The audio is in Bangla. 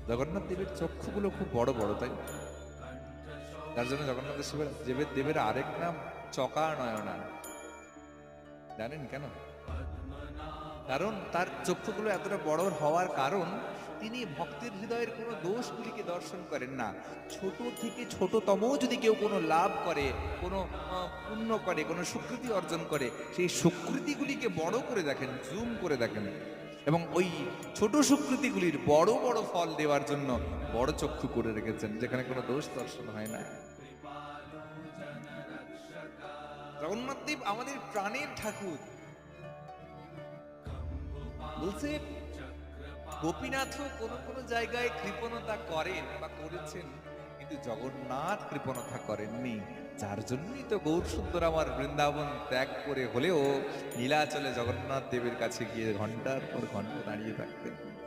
জগন্নাথ দেবের চক্ষুগুলো খুব বড় বড়, তাই তার জন্য জগন্নাথ দেবের দেবের আরেক নাম চকা নয়না। জানেন কেন? কারণ তার চক্ষুগুলো এতটা বড় হওয়ার কারণ তিনি ভক্তের হৃদয়ের কোনো দোষগুলিকে দর্শন করেন না। ছোট থেকে ছোটতম যদি কেউ কোনো লাভ করে, কোনো পুণ্য করে, কোনো সুকৃতি অর্জন করে, সেই সুকৃতিগুলিকে বড় করে দেখেন, জুম করে দেখেন, এবং ওই ছোট সুকৃতিগুলির বড় বড় ফল দেওয়ার জন্য বড় চক্ষু করে রেখেছেন, যেখানে কোনো দোষ দর্শন হয় না। জগন্নাথ দেব আমাদের প্রাণের ঠাকুর। বলছে গোপীনাথও কোন কোন জায়গায় কৃপণতা করেন বা করেছেন, কিন্তু জগন্নাথ কৃপণতা করেননি। যার জন্যই তো গৌর সুন্দর আমার বৃন্দাবন ত্যাগ করে হলেও নীলাচলে জগন্নাথ দেবের কাছে গিয়ে ঘন্টার পর ঘন্টা দাঁড়িয়ে থাকতেন।